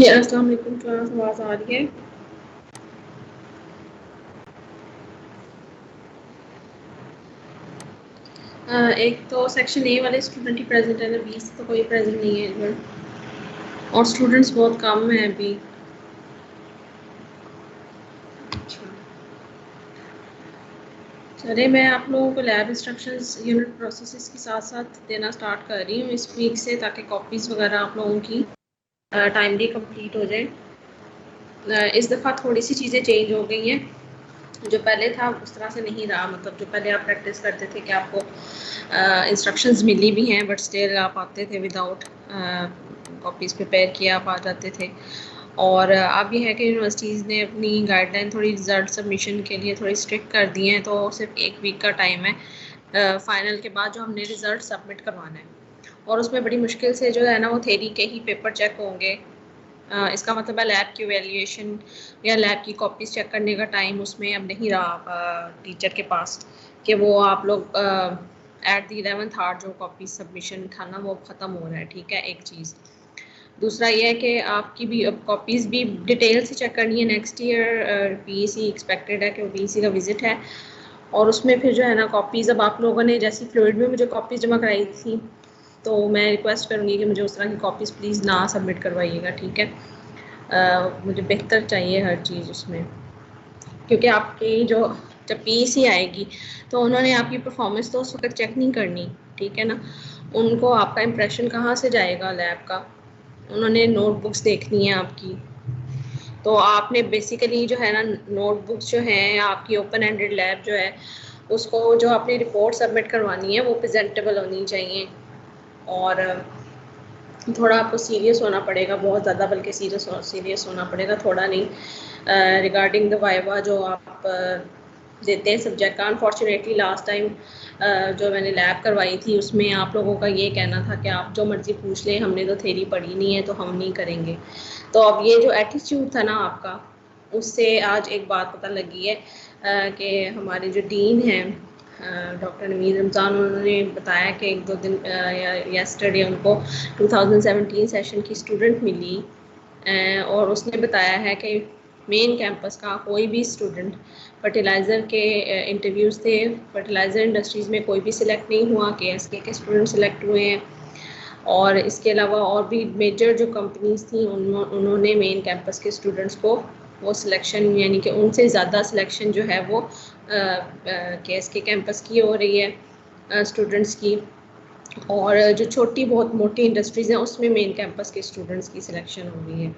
जी अस्सलाम वालेकुम, क्लास आवाज़ आ रही है? एक तो सेक्शन ए वाले स्टूडेंट ही प्रेजेंट है, 20 तो कोई प्रेजेंट नहीं है इधर, और स्टूडेंट्स बहुत कम हैं अभी। अच्छा, चलिए मैं आप लोगों को लैब इंस्ट्रक्शंस यूनिट प्रोसेसेस के साथ साथ देना स्टार्ट कर रही हूँ इस वीक से, ताकि कॉपीज़ वगैरह आप लोगों की टाइमली कंप्लीट हो जाए। इस दफ़ा थोड़ी सी चीज़ें चेंज हो गई हैं, जो पहले था उस तरह से नहीं रहा। मतलब जो पहले आप प्रैक्टिस करते थे कि आपको इंस्ट्रक्शंस मिली भी हैं बट स्टिल आप आते थे विदाउट कॉपीज़ प्रिपेयर किए आप आ जाते थे। और अब ये है कि यूनिवर्सिटीज़ ने अपनी गाइडलाइन थोड़ी रिज़ल्ट सबमिशन के लिए थोड़ी स्ट्रिक्ट कर दी हैं, तो सिर्फ 1 वीक का टाइम है फाइनल के बाद जो हमने रिज़ल्ट सबमिट करवाना है, और उसमें बड़ी मुश्किल से जो है ना वो थ्योरी के ही पेपर चेक होंगे। इसका मतलब है लैब की वैल्यूएशन या लैब की कॉपीज़ चेक करने का टाइम उसमें अब नहीं रहा टीचर के पास, कि वो आप लोग एट द 11th आवर जो कॉपी सबमिशन था ना वो ख़त्म हो रहा है। ठीक है, एक चीज़। दूसरा ये है कि आपकी भी अब कॉपीज़ भी डिटेल से चेक करनी है। नेक्स्ट ईयर पीईसी एक्सपेक्टेड है कि वो पीईसी का विज़िट है, और उसमें फिर जो है ना कॉपीज़, अब आप लोगों ने जैसी फ्लूइड में मुझे कॉपीज़ जमा कराई थी, तो मैं रिक्वेस्ट करूँगी कि मुझे उस तरह की कॉपीज़ प्लीज़ ना सबमिट करवाइएगा। ठीक है, मुझे बेहतर चाहिए हर चीज़ उसमें, क्योंकि आपकी जो जब पीईसी आएगी तो उन्होंने आपकी परफॉर्मेंस तो उस वक्त चेक नहीं करनी। ठीक है ना, उनको आपका इम्प्रेशन कहाँ से जाएगा लैब का, उन्होंने नोटबुक्स देखनी है आपकी। तो आपने बेसिकली जो है ना नोटबुक्स जो हैं आपकी ओपन एंडेड लैब जो है उसको जो अपनी रिपोर्ट सबमिट करवानी है वो प्रेजेंटेबल होनी चाहिए, और थोड़ा आपको सीरियस होना पड़ेगा, बहुत ज़्यादा बल्कि सीरियस होना पड़ेगा, थोड़ा नहीं, रिगार्डिंग द वाइवा जो आप देते हैं सब्जेक्ट का। अनफॉर्चुनेटली लास्ट टाइम जो मैंने लैब करवाई थी उसमें आप लोगों का ये कहना था कि आप जो मर्ज़ी पूछ लें, हमने तो थ्योरी पढ़ी नहीं है तो हम नहीं करेंगे। तो अब ये जो एटीट्यूड था ना आपका, उससे आज एक बात पता लगी है कि हमारे जो डीन हैं डॉक्टर नवीद रमज़ान, उन्होंने बताया कि 1-2 दिन येस्टरडे उनको 2017 सेशन की स्टूडेंट मिली, और उसने बताया है कि मेन कैंपस का कोई भी स्टूडेंट फर्टिलाइज़र के इंटरव्यूज़ थे, फर्टिलाइज़र इंडस्ट्रीज़ में कोई भी सिलेक्ट नहीं हुआ, केएसके के स्टूडेंट सिलेक्ट हुए हैं। और इसके अलावा और भी मेजर जो कंपनीज़ थी उन्होंने मेन कैंपस के स्टूडेंट्स को वो सिलेक्शन, यानी कि उनसे ज़्यादा सिलेक्शन जो है वो केएसके कैंपस की हो रही है स्टूडेंट्स की, और जो छोटी बहुत मोटी इंडस्ट्रीज़ हैं उसमें मेन कैंपस के स्टूडेंट्स की सिलेक्शन हो रही है।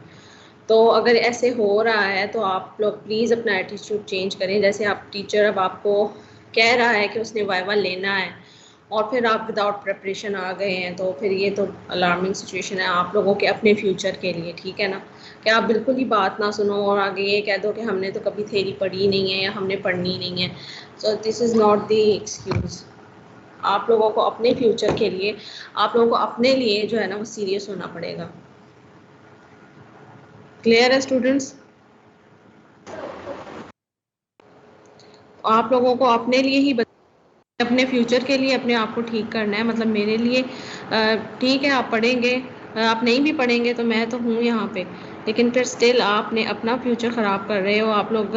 तो अगर ऐसे हो रहा है तो आप लोग प्लीज़ अपना एटीट्यूड चेंज करें। जैसे आप टीचर अब आपको कह रहा है कि उसने वाइवा लेना है और फिर आप विदाउट प्रिपरेशन आ गए हैं, तो फिर ये तो अलार्मिंग सिचुएशन है आप लोगों के अपने फ्यूचर के लिए। ठीक है ना, कि आप बिल्कुल ही बात ना सुनो और आगे ये कह दो कि हमने तो कभी थ्योरी पढ़ी नहीं है या हमने पढ़नी नहीं है। So this is not the excuse. आप लोगों को अपने फ्यूचर के लिए, आप लोगों को अपने लिए जो है ना वो सीरियस होना पड़ेगा। क्लियर है स्टूडेंट्स? आप लोगों को अपने लिए ही अपने फ्यूचर के लिए अपने आप को ठीक करना है। मतलब मेरे लिए ठीक है आप पढ़ेंगे, आप नहीं भी पढ़ेंगे तो मैं तो हूँ यहाँ पे, लेकिन फिर स्टिल आपने अपना फ्यूचर ख़राब कर रहे हो। आप लोग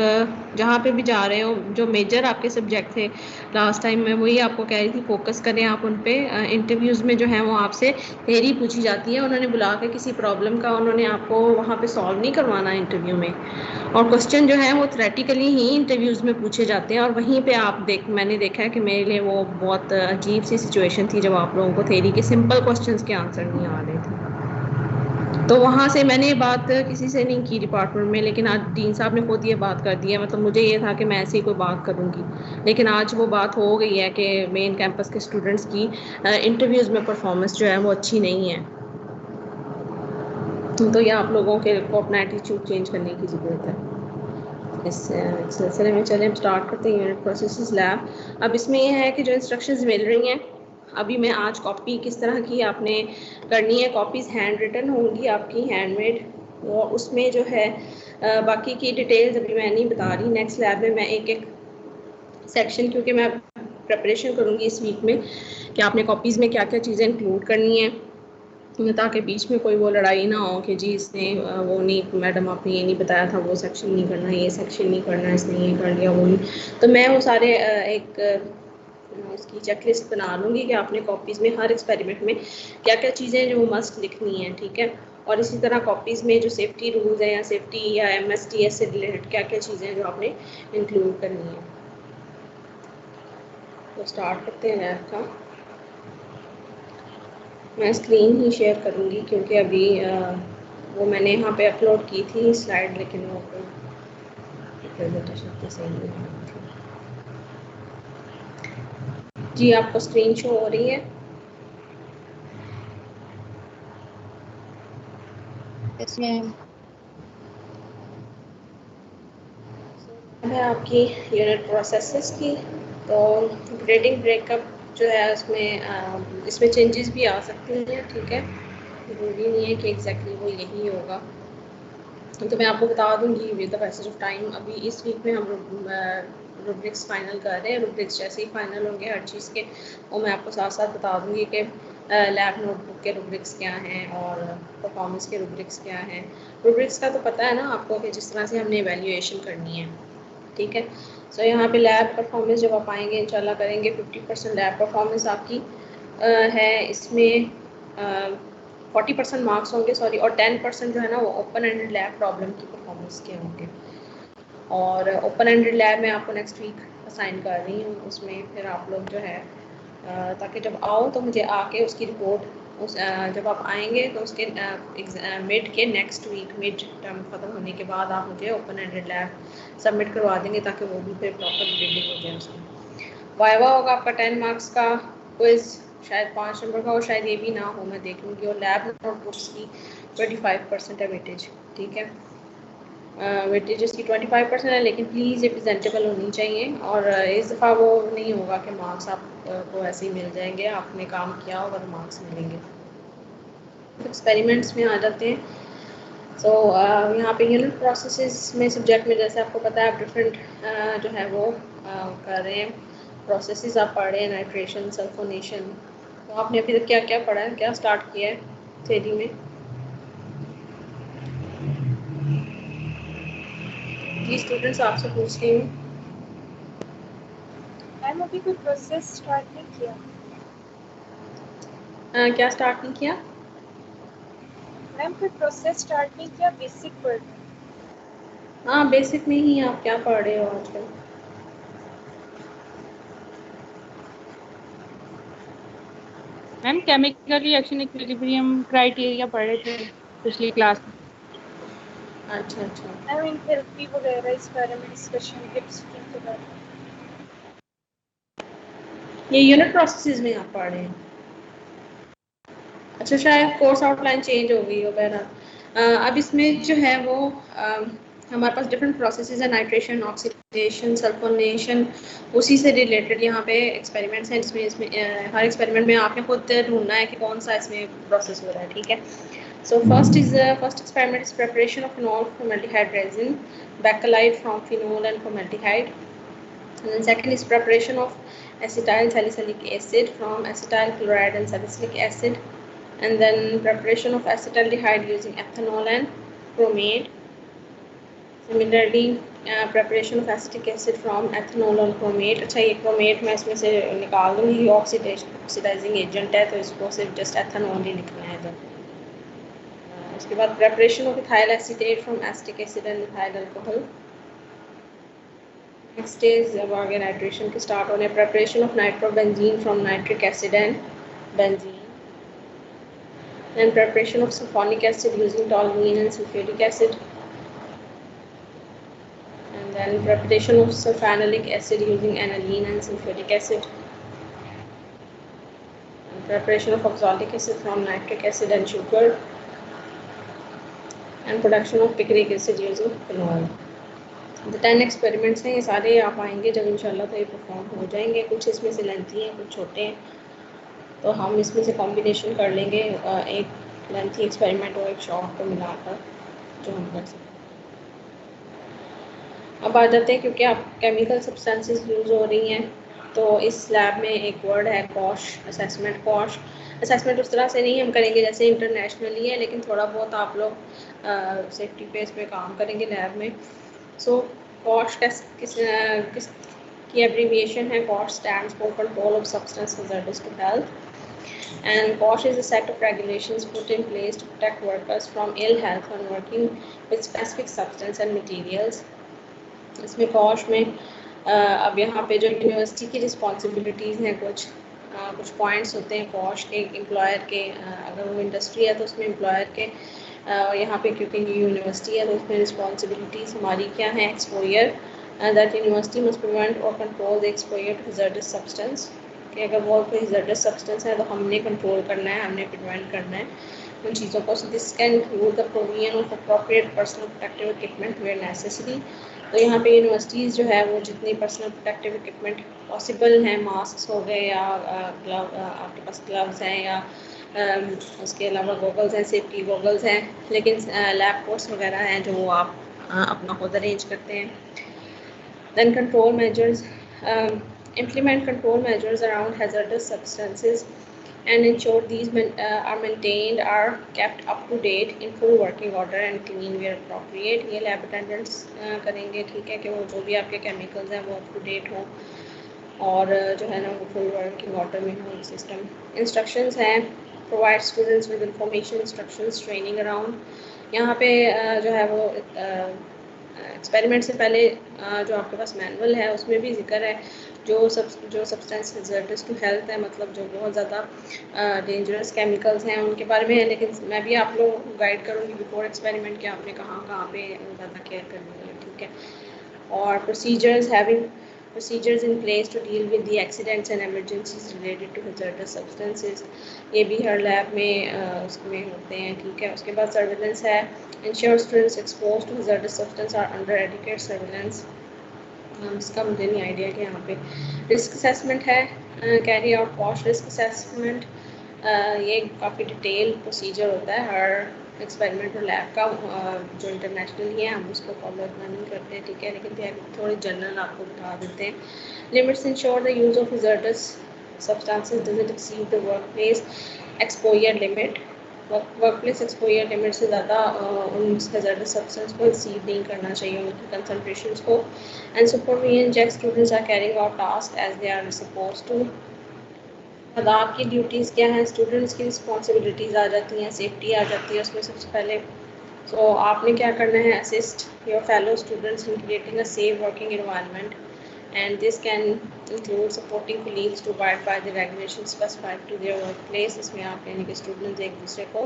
जहाँ पे भी जा रहे हो, जो मेजर आपके सब्जेक्ट थे लास्ट टाइम मैं वही आपको कह रही थी, फोकस करें आप उन पे। इंटरव्यूज़ में जो है वो आपसे थ्योरी पूछी जाती है, उन्होंने बुला के किसी प्रॉब्लम का उन्होंने आपको वहाँ पे सॉल्व नहीं करवाना इंटरव्यू में, और क्वेश्चन जो है वो थ्योरेटिकली ही इंटरव्यूज़ में पूछे जाते हैं। और वहीं पे मैंने देखा है कि मेरे लिए वो बहुत अजीब सी सिचुएशन थी जब आप लोगों को थ्योरी के सिंपल क्वेश्चंस के आंसर नहीं आ रहे थे। तो वहाँ से मैंने ये बात किसी से नहीं की डिपार्टमेंट में, लेकिन आज डीन साहब ने खुद ये बात कर दी है। मतलब मुझे ये था कि मैं ऐसे ही कोई बात करूँगी, लेकिन आज वो बात हो गई है कि मेन कैंपस के स्टूडेंट्स की इंटरव्यूज़ में परफॉर्मेंस जो है वो अच्छी नहीं है। तो ये आप लोगों के को अपना एटीट्यूड चेंज करने की ज़रूरत है। इस सिलसिले में चले हम स्टार्ट करते हैं यूनिट प्रोसेसेस लैब। अब इसमें यह है कि जो इंस्ट्रक्शंस मिल रही हैं, अभी मैं आज कॉपी किस तरह की आपने करनी है। कॉपीज़ हैंड रिटन होंगी आपकी, हैंडमेड, और उसमें जो है बाकी की डिटेल्स अभी मैं नहीं बता रही। नेक्स्ट लैब में मैं एक एक सेक्शन, क्योंकि मैं प्रिपरेशन करूँगी इस वीक में कि आपने कॉपीज़ में क्या क्या चीज़ें इंक्लूड करनी है, ताकि बीच में कोई वो लड़ाई ना हो कि जी इसने वो नहीं, मैडम आपने ये नहीं बताया था, वो सेक्शन नहीं करना, ये सेक्शन नहीं करना, इसने ये कर लिया, वो नहीं। तो मैं वो सारे एक इसकी चेकलिस्ट बना लूँगी कि आपने कॉपीज़ में हर एक्सपेरिमेंट में क्या क्या चीज़ें जो मस्ट लिखनी है, ठीक है। और इसी तरह कॉपीज़ में जो सेफ्टी रूल्स हैं या सेफ्टी या MSTS से रिलेटेड क्या क्या चीज़ें जो आपने इंक्लूड करनी है। तो स्टार्ट करते हैं लैब का। मैं स्क्रीन ही शेयर करूँगी क्योंकि अभी वो मैंने यहाँ पे अपलोड की थी स्लाइड, लेकिन वो प्रेजेंटेशन तो सही नहीं हो रही थी। जी आपको स्क्रीन शो हो रही है? इसमें है आपकी यूनिट प्रोसेसेस की। तो ग्रेडिंग ब्रेकअप जो है उसमें इसमें चेंजेस भी आ सकते हैं, ठीक है। ज़रूरी नहीं है कि एग्जैक्टली वो यही होगा। तो मैं आपको बता दूंगी with the passage of time. अभी इस वीक में हम रुब्रिक्स फाइनल कर रहे हैं। रुब्रिक्स जैसे ही फाइनल होंगे हर चीज़ के, वो मैं आपको साथ साथ बता दूंगी कि लैब नोटबुक के रुब्रिक्स क्या हैं और परफॉर्मेंस के रुब्रिक्स क्या हैं। रुब्रिक्स का तो पता है ना आपको कि जिस तरह से हमने एवेल्यूएशन करनी है, ठीक है। सो यहाँ पे लैब परफॉर्मेंस जब आप आएंगे इंशाल्लाह करेंगे 50% लैब परफॉर्मेंस आपकी है। इसमें 40% मार्क्स होंगे, सॉरी, और 10% जो है ना वो ओपन एंडेड लैब प्रॉब्लम की परफॉर्मेंस के होंगे। और ओपन एंडेड लैब मैं आपको नेक्स्ट वीक असाइन कर रही हूँ। उसमें फिर आप लोग जो है ताकि जब आओ तो मुझे आके उसकी रिपोर्ट उस जब आप आएंगे तो उसके मिड के नेक्स्ट वीक, मिड टर्म ख़त्म होने के बाद आप मुझे ओपन एंडेड लैब सबमिट करवा देंगे ताकि वो भी फिर प्रॉपर ग्रेडिंग हो जाए उसमें। वाइवा होगा आपका 10 मार्क्स का। क्विज़ शायद 5 नंबर का हो, शायद ये भी ना हो, मैं देख लूँगी। और लैब नोटबुक्स की 25% है वेटेज, ठीक है। वेटेज इसकी 25% है, लेकिन प्लीज़ ये प्रेजेंटेबल होनी चाहिए। और इस दफ़ा वो नहीं होगा कि मार्क्स आपको ऐसे ही मिल जाएंगे, आपने काम किया होगा तो मार्क्स मिलेंगे। एक्सपेरिमेंट्स में आ जाते हैं। सो यहाँ पे यूनिट प्रोसेसेस में सब्जेक्ट में जैसे आपको पता है आप डिफरेंट जो है वो कर रहे हैं। प्रोसेसेस आप पढ़ रहे हैं, नाइट्रेशन, सल्फोनेशन। तो आपने अभी तक क्या क्या पढ़ा है, क्या स्टार्ट किया है थ्योरी में? जी स्टूडेंट्स आपसे पूछ रही हूँ। मैम अभी कोई प्रोसेस स्टार्ट नहीं किया। क्या स्टार्ट नहीं किया? मैम कोई प्रोसेस स्टार्ट नहीं किया, बेसिक पढ़ रहे हैं। हाँ बेसिक में ही आप क्या पढ़ रहे हो आजकल? Ma'am chemical reaction equilibrium criteria पढ़ रहे थे पिछली क्लास में। अच्छा अच्छा। मैम एंथैल्पी वगैरह इस बारे में डिस्कशन, हिपस्ट्रीम के बारे में। ये यूनिट प्रोसेसेस में आप पढ़ रहे हैं? अच्छा, शायद कोर्स आउटलाइन चेंज हो गई हो। बहरहाल अब इसमें जो है वो हमारे पास डिफरेंट प्रोसेसेस है, नाइट्रेशन, ऑक्सीडेशन, सल्फोनेशन, उसी से रिलेटेड यहाँ पे एक्सपेरिमेंट्स हैं। इसमें हर एक्सपेरिमेंट में आपने खुद ढूंढना है कि कौन सा इसमें प्रोसेस हो रहा है, ठीक है। So first experiment is preparation of phenol formaldehyde resin, bakelite from phenol and formaldehyde. And then second is preparation of acetyl salicylic acid from acetyl chloride and salicylic acid. And then preparation of acetaldehyde using ethanol and chromate. Similarly, preparation of acetic acid from ethanol and chromate. अच्छा, ये chromate मैं इसमें से निकाल दूँगी, oxidising agent है, तो इसको सिर्फ जस्ट एथेनॉल ही लिखना है इधर। उसके बाद preparation of ethyl acetate from acetic acid and ethyl alcohol. Next is अब आगे नाइट्रेशन के स्टार्ट होने, preparation of nitrobenzene from nitric acid and benzene. And preparation of sulfonic acid using toluene and sulfuric acid. And then preparation of sulfanilic acid using aniline and sulfuric acid. And preparation of oxalic acid from nitric acid and sugar. And production of picric acid using phenol. The 10 experiments हैं, ये सारे आप आएंगे जब इंशाल्लाह तो ये perform हो जाएंगे। कुछ इसमें से लेंथी हैं, कुछ छोटे हैं, तो हम इसमें से कॉम्बिनेशन कर लेंगे, एक लेंथी एक्सपेरिमेंट और एक शॉर्ट को मिलाकर जो हम कर सकते हैं। अब आ जाते हैं, क्योंकि आप केमिकल सब्सटेंसेस यूज़ हो रही हैं, तो इस लैब में एक वर्ड है कॉश, असेसमेंट कॉश। असेसमेंट उस तरह से नहीं हम करेंगे जैसे इंटरनेशनली है, लेकिन थोड़ा बहुत आप लोग सेफ्टी पे इस पे काम करेंगे लैब में। सो कॉश किस की एब्रीविएशन है, COSH stands for control of substance hazardous to health, and COSH is a set of regulations put in place to protect workers from ill health when working with specific substance and materials. इसमें COSH में अब यहाँ पे जो university की responsibilities हैं, कुछ points होते हैं COSH के एम्प्लॉयर के, अगर वो इंडस्ट्री है तो उसमें एम्प्लॉयर के, यहाँ पे क्योंकि यूनिवर्सिटी है तो उसमें रिस्पॉन्सिबिलिटीज़ हमारी क्या हैं, exposure that university must prevent और control the exposure to hazardous substance, कि अगर वो कोई हैजर्डस सब्सटेंस है तो हमने कंट्रोल करना है, हमने प्रिवेंट करना है उन चीज़ों को। This can include the provision of appropriate personal protective equipment where necessary. तो यहाँ पे यूनिवर्सिटीज़ जो है वो जितनी पर्सनल प्रोटेक्टिव इक्विपमेंट पॉसिबल हैं, मास्क हो गए या आपके पास ग्लव्स हैं या उसके अलावा गॉगल्स हैं, सेफ्टी गॉगल्स हैं, लेकिन लैब कोट्स वगैरह हैं जो आप अपना खुद अरेंज करते हैं। Then control measures, implement control measures around hazardous substances and ensure these are maintained, are kept up to date in full working order and clean where appropriate. ये lab attendants करेंगे, ठीक है, कि वो जो भी आपके chemicals हैं वो up to date हो और जो है ना वो full working order में हो system. Instructions हैं, provide students with information, instructions, training around. यहाँ पे जो है वो एक्सपेरिमेंट से पहले जो आपके पास मैनुअल है उसमें भी जिक्र है जो सब्सटेंस हैजर्डस टू हेल्थ है, मतलब जो बहुत ज़्यादा डेंजरस केमिकल्स हैं उनके बारे में है, लेकिन मैं भी आप लोग को गाइड करूँगी बिफोर एक्सपेरिमेंट कि आपने कहाँ पे ज़्यादा केयर करनी है, ठीक है। और procedures in place to deal with the accidents and emergencies related to hazardous substances, ये भी हर लैब में उसमें होते हैं, ठीक है। उसके बाद सर्विलेंस है, ensure students exposed to hazardous substance are under adequate surveillance, इसका मुझे नहीं आइडिया कि यहाँ पे रिस्क असेसमेंट है, carry out COSH risk assessment, ये काफ़ी डिटेल प्रोसीजर होता है हर एक्सपेरिमेंट और लैब का, जो इंटरनेशनल ही है हम उसको फॉलो इतना नहीं करते हैं, ठीक है, लेकिन थोड़े जनरल आपको बता देते हैं। Limits ensure the use of hazardous substances doesn't exceed the workplace exposure limit, workplace exposure limit से ज़्यादा उन हैजर्डस सब्सटेंस को एक्सीड नहीं करना चाहिए, उनकी कंसनट्रेशंस को। And supervision check students are carrying out task as they are suppose to. अब आपकी ड्यूटीज़ क्या हैं, स्टूडेंट्स की रिस्पॉन्सिबिलिटीज़ आ जाती हैं, सेफ्टी आ जाती है उसमें सबसे पहले। सो आपने क्या करना है, assist your fellow students in creating a safe working environment, and this can include supporting colleagues to abide by the regulation specified to their work place. इसमें आप यानी कि स्टूडेंट्स एक दूसरे को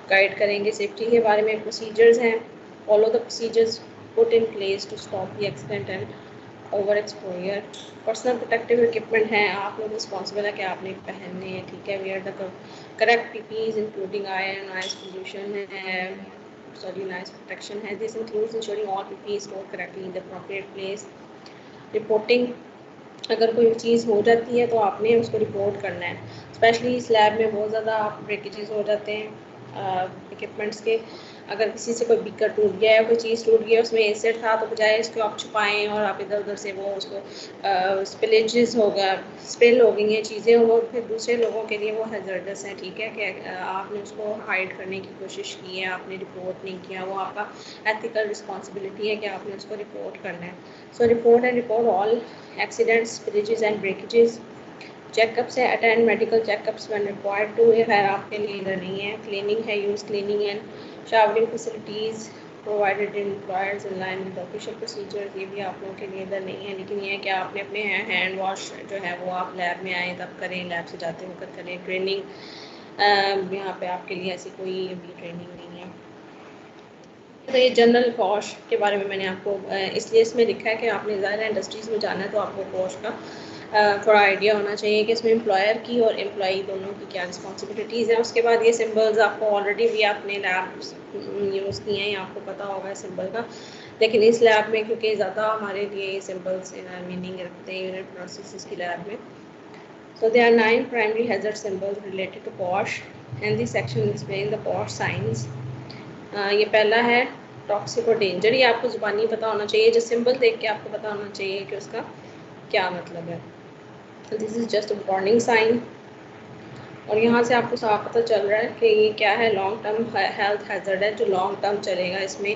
गाइड करेंगे। सेफ्टी के बारे में प्रोसीजर्स हैं, follow the procedures put in place to stop the accident and over exposure. Personal protective equipment हैं, आप लोग रिस्पॉन्सिबल है कि आपने पहनने हैं, ठीक है। Wear the correct PPEs including noise pollution है, नॉइज प्रोटेक्शन है। This includes ensuring all PPE store correctly in the appropriate place. Reporting, अगर कोई चीज़ हो जाती है तो आपने उसको रिपोर्ट करना है, स्पेशली इस लैब में बहुत ज़्यादा ब्रेकेजेस हो जाते हैं इक्विपमेंट्स के। अगर किसी से कोई बीकर टूट गया है, कोई चीज़ टूट गई है, उसमें एसिड था, तो बजाय इसको आप छुपाएं और आप इधर उधर से वो उसको स्पिलेजेस होगा, स्पिल हो गई हैं चीज़ें और वो फिर दूसरे लोगों के लिए वो हैजर्डस है, ठीक है, कि आपने उसको हाइड करने की कोशिश की है, आपने रिपोर्ट नहीं किया, वो आपका एथिकल रिस्पॉन्सिबिलिटी है कि आपने उसको रिपोर्ट करना है। So report all accidents, spillages and breakages. Checkups है, attend medical checkups when required to, ये खैर आपके लिए इधर नहीं है। क्लीनिंग है, use cleaning and showering facilities provided in employers in line with official procedure, ये भी आप लोगों के लिए इधर नहीं है, लेकिन ये है कि आपने अपने हैंड वॉश जो है वो आप लैब में आए तब करें, लैब से जाते वक्त करें। ट्रेनिंग यहाँ पे आपके लिए ऐसी कोई भी ट्रेनिंग नहीं है। तो ये जनरल COSH के बारे में मैंने आपको इसलिए इसमें लिखा है कि आपने ज़्यादा इंडस्ट्रीज़ में जाना है तो आपको COSH का थोड़ा आइडिया होना चाहिए कि इसमें एम्प्लॉयर की और एम्प्लॉई दोनों की क्या रिस्पॉन्सिबिलिटीज़ हैं। उसके बाद ये सिंबल्स आपको ऑलरेडी भी आपने लैब यूज़ किए हैं, आपको पता होगा सिंबल का, लेकिन इस लैब में क्योंकि ज़्यादा हमारे लिए ये सिंबल्स मीनिंग रखते हैं यूनिट प्रोसेसेस की लैब में। So there are 9 primary hazard symbols related to COSH and this section explains the COSH signs. ये पहला है टॉक्सिक और डेंजर, ये आपको ज़ुबानी पता होना चाहिए, जो सिंबल देख के आपको पता होना चाहिए कि उसका क्या मतलब है। This is just a warning sign. और यहाँ से आपको साफ पता चल रहा है कि ये क्या है, लॉन्ग टर्म हेल्थ हैज़र्ड है जो लॉन्ग टर्म चलेगा। इसमें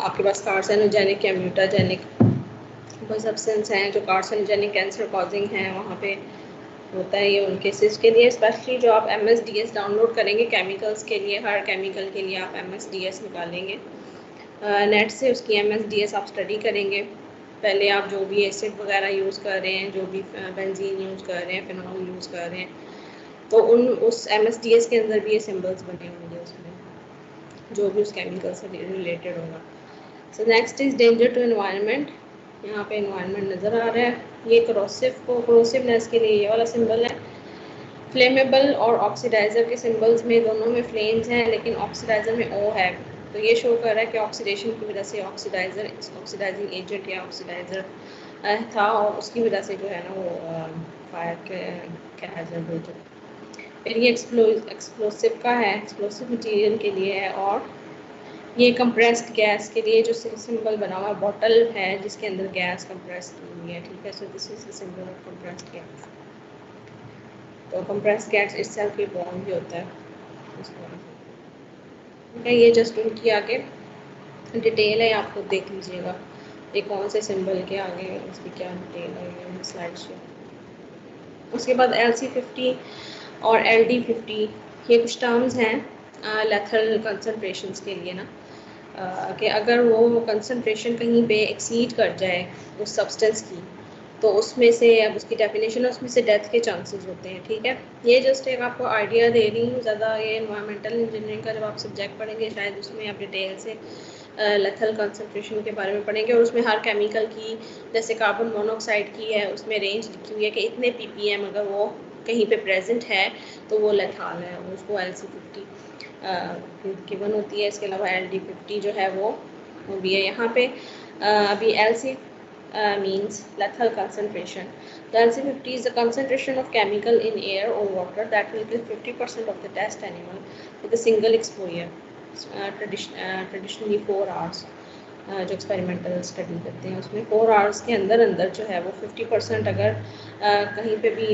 आपके पास कार्सिनोजेनिक या म्यूटाजेनिक कोई सब्सटेंस हैं जो कार्सिनोजेनिक कैंसर कॉजिंग हैं, वहाँ पे होता है ये उन केसेस के लिए। स्पेशली जो आप MSDS डाउनलोड करेंगे केमिकल्स के लिए, हर केमिकल के लिए आप MSDS निकालेंगे नेट से, उसकी MSDS आप स्टडी करेंगे। पहले आप जो भी एसिड वगैरह यूज़ कर रहे हैं, जो भी बेंजीन यूज़ कर रहे हैं, फिनॉल यूज़ कर रहे हैं, तो उस MSDS के अंदर भी ये सिम्बल्स बने होंगे उसमें, जो भी उस केमिकल से रिलेटेड होगा। So next is danger to environment. यहाँ पे एनवायरनमेंट नज़र आ रहा है। ये क्रोसिवनेस के लिए ये वाला सिंबल है। फ्लेमेबल और ऑक्सीडाइज़र के सिंबल्स में दोनों में फ्लेम्स हैं, लेकिन ऑक्सीडाइज़र में O है, तो ये शो कर रहा है कि ऑक्सीडेशन की वजह से ऑक्सीडाइजिंग एजेंट या ऑक्सीडाइज़र था, और उसकी वजह से जो है ना वो फायर के हैज़र्ड हो जाए। फिर ये एक्सप्लोसिव का है, एक्सप्लोसिव मटेरियल के लिए है। और ये कंप्रेस्ड गैस के लिए जो सिंबल बना हुआ बॉटल है जिसके अंदर गैस कंप्रेस की हुई है, ठीक है। So this is the symbol of compressed gas. तो कंप्रेस्ड गैस इटसेल्फ ही बॉन्ड भी होता है ठीक है। ये जस्ट उनकी आगे डिटेल है, आप खुद देख लीजिएगा ये कौन से सिंबल के आगे इसकी क्या डिटेल है स्लाइड से। उसके बाद LC50 और LD50, ये कुछ टर्म्स हैं लेथल कंसनट्रेशंस के लिए ना, कि अगर वो कंसनट्रेशन कहीं पे एक्सीड कर जाए उस सब्सटेंस की, तो उसमें से, अब उसकी डेफिनेशन है, उसमें से डेथ के चांसेस होते हैं, ठीक है। ये जस्ट एक आपको आइडिया दे रही हूँ। ज़्यादा ये एनवायरमेंटल इंजीनियरिंग का जब आप सब्जेक्ट पढ़ेंगे शायद उसमें आप डिटेल से लेथल कंसनट्रेशन के बारे में पढ़ेंगे, और उसमें हर केमिकल की, जैसे कार्बन मोनोऑक्साइड की है, उसमें रेंज लिखी हुई है कि इतने ppm अगर वो कहीं पे प्रेजेंट है तो वो लेथाल है, उसको LC50 गिवन होती है। इसके अलावा LD50 जो है वो भी है यहाँ पे। अभी LC means lethal concentration. The LC50 is the concentration of chemical in air or water that will kill 50% of the test animal with a single exposure. Traditionally 4 hours. जो एक्सपेरिमेंटल स्टडी करते हैं उसमें 4 आवर्स के अंदर जो है वो 50% अगर कहीं पे भी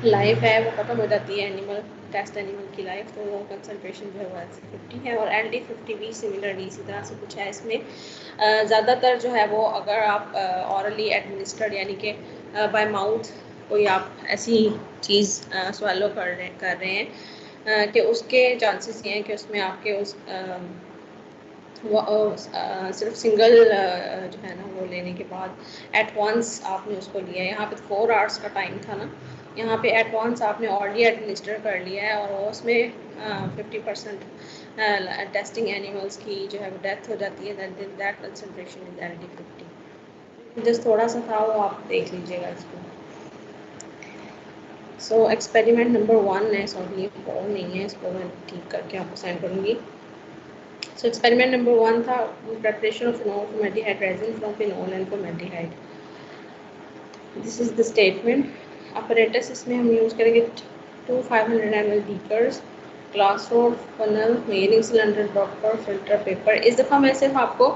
लाइफ है वो ख़त्म हो जाती है, टेस्ट एनिमल की लाइफ, तो वो कंसनट्रेशन जो है वो LC50 है। और LD50 भी सिमिलरली इसी तरह से कुछ है। इसमें ज़्यादातर जो है वो अगर आप ऑरली एडमिनिस्टर्ड यानी कि बाय माउथ कोई आप ऐसी चीज़ swallow कर रहे हैं कि उसके चांसेस ये हैं कि उसमें आपके उस सिर्फ सिंगल जो है ना वो लेने के बाद एट वंस आपने उसको लिया। यहाँ पे 4 आवर्स का टाइम था ना, यहाँ पे एट वंस आपने ऑलरेडी एडमिनिस्टर कर लिया है, और उसमें 50% टेस्टिंग एनिमल्स की जो है वो डेथ हो जाती है। That concentration is LD50। Just थोड़ा सा था वो आप देख लीजिएगा इसको। सो एक्सपेरिमेंट नंबर 1 है, सॉरी ये 4 नहीं है, इसको मैं ठीक करके आपको सेंड करूँगी। So experiment number 1 था preparation of phenol formaldehyde resin from phenol and formaldehyde. This is the statement. Apparatus इसमें हम यूज़ करेंगे 2 500 ml beakers, glass rod, funnel, measuring cylinder, dropper, filter, paper। इस दफ़ा मैं सिर्फ आपको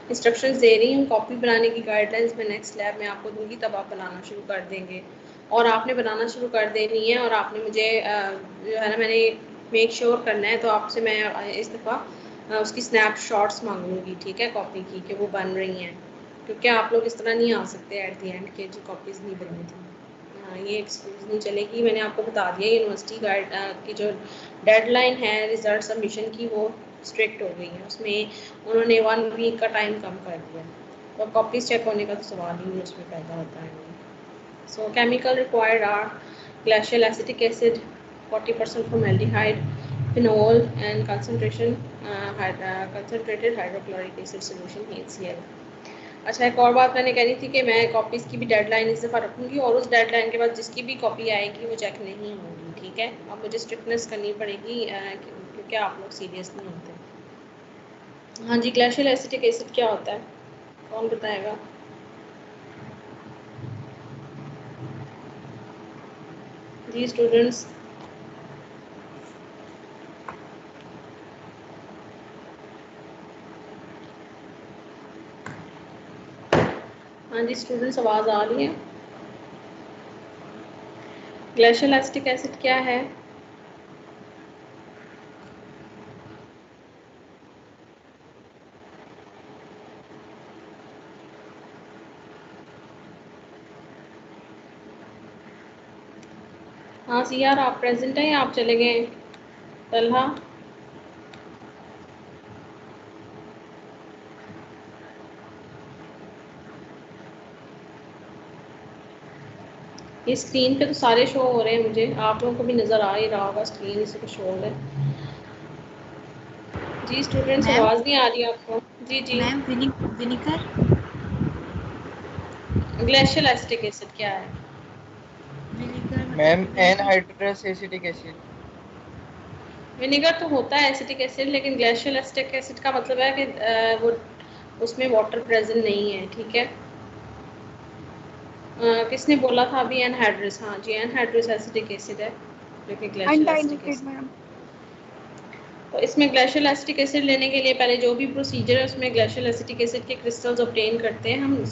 इंस्ट्रक्शंस दे रही हूँ, कॉपी बनाने की गाइडलाइंस में नेक्स्ट लैब में आपको दूँगी, तब आप बनाना शुरू कर देंगे। और आपने बनाना शुरू कर देनी है, और आपने मुझे जो है ना मैंने मेक श्योर करना है, तो आपसे मैं इस दफ़ा उसकी स्नैपशॉट्स मांगूंगी, ठीक है, कॉपी की कि वो बन रही हैं, क्योंकि आप लोग इस तरह नहीं आ सकते एट दी एंड के जो कॉपीज़ नहीं बनी थी। ये एक्सक्यूज़ नहीं चलेगी। मैंने आपको बता दिया यूनिवर्सिटी गाइड की जो डेडलाइन है रिज़ल्ट सबमिशन की वो स्ट्रिक्ट हो गई है, उसमें उन्होंने 1 वीक का टाइम कम कर दिया, और कॉपीज़ चेक होने का तो सवाल ही नहीं उसमें पैदा होता है। So chemical required are glacial acetic acid 40% formaldehyde, phenol and concentrated hydrochloric acid solution HCl। अच्छा, एक और बात मैंने कहनी थी कि मैं कॉपीज़ की भी डेडलाइन इस दफ़ा रखूँगी, और उस डेडलाइन के बाद जिसकी भी कॉपी आएगी वो चेक नहीं होगी, ठीक है। अब मुझे स्ट्रिक्टनेस करनी पड़ेगी क्योंकि आप लोग सीरियस नहीं होते। हाँ जी, ग्लेशियल एसिटिक एसिड क्या होता है, कौन बताएगा? जी स्टूडेंट्स, हाँ जी स्टूडेंट्स, आवाज़ आ रही है? ग्लेशियल एसिटिक एसिड क्या है? हाँ सियार, आप प्रेजेंट हैं या आप चले गए? तलहा, ये स्क्रीन पे तो सारे शो हो रहे हैं मुझे, आप लोगों को भी नज़र आ ही रहा होगा स्क्रीन से कुछ शो हो रहा है। जी स्टूडेंट्स, मैम आवाज़ नहीं आ रही आपको? जी जी। Ma'am vinegar glacial acetic acid क्या है? विनिगर मैम मतलब एनहाइड्रस एसिटिक एसिड। विनेगर तो होता है एसिटिक एसिड, लेकिन ग्लेशियल एसिटिक एसिड का मतलब है कि वो उसमें वाटर प्रेजेंट नहीं है, ठीक है। किसने बोला था अभी एनहाइड्रस? हाँ जी, एनहाइड्रस एसिटिक एसिड है, जो कि glacial acetic undiluted acid. Ma'am. तो इसमें ग्लेशियल एसिटिक एसिड लेने के लिए पहले जो भी प्रोसीजर है उसमें ग्लेशियल एसिटिक एसिड के क्रिस्टल्स ऑब्टेन करते हैं हम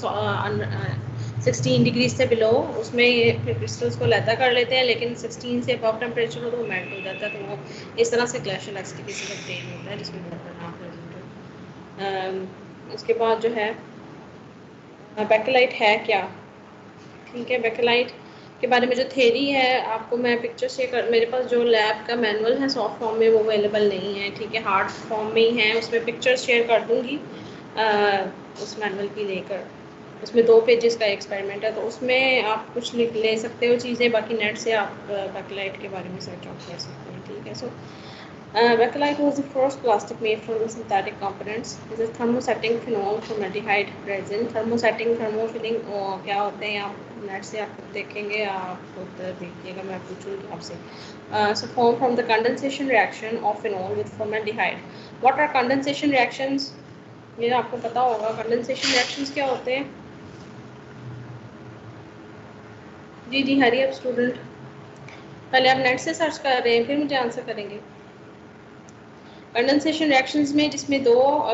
16 डिग्री से बिलो, उसमें ये क्रिस्टल्स को लैदा कर लेते हैं, लेकिन 16 से अबव टेम्परेचर हो तो वो मेल्ट हो जाता है, तो वो इस तरह से ग्लेशियल एसिटिक एसिड ऑब्टेन होता है जिसमें वाटर ना प्रेजेंट हो। उसके बाद जो है बेकेलाइट है क्या, ठीक है। बेकेलाइट के बारे में जो थेरी है आपको मैं पिक्चर शेयर कर, मेरे पास जो लैब का मैनुअल है सॉफ्ट फॉर्म में वो अवेलेबल नहीं है, ठीक है, हार्ड फॉर्म में ही है, उसमें पिक्चर शेयर कर दूँगी उस मैनुअल की लेकर। उसमें 2 पेजेस का एक्सपेरिमेंट है, तो उसमें आप कुछ लिख ले सकते हो चीज़ें, बाकी नेट से आप बेकेलाइट के बारे में सर्च आउट कर सकते हैं, ठीक है। सो bakelite was the first plastic made from the synthetic components. Is a thermosetting phenol formaldehyde resin. Thermosetting, thermofilling क्या होते हैं आप नेट से आप खुद देखेंगे, आप खुद देखिएगा, मैं पूछूँगी आपसे। So form from the condensation reaction of phenol with formaldehyde. What are condensation reactions? ये आपको पता होगा condensation reactions क्या होते हैं? जी जी, हरी अप स्टूडेंट, पहले आप नेट से सर्च कर रहे हैं फिर मुझे आंसर करेंगे। कंडेंसेशन रिएक्शंस में जिसमें 2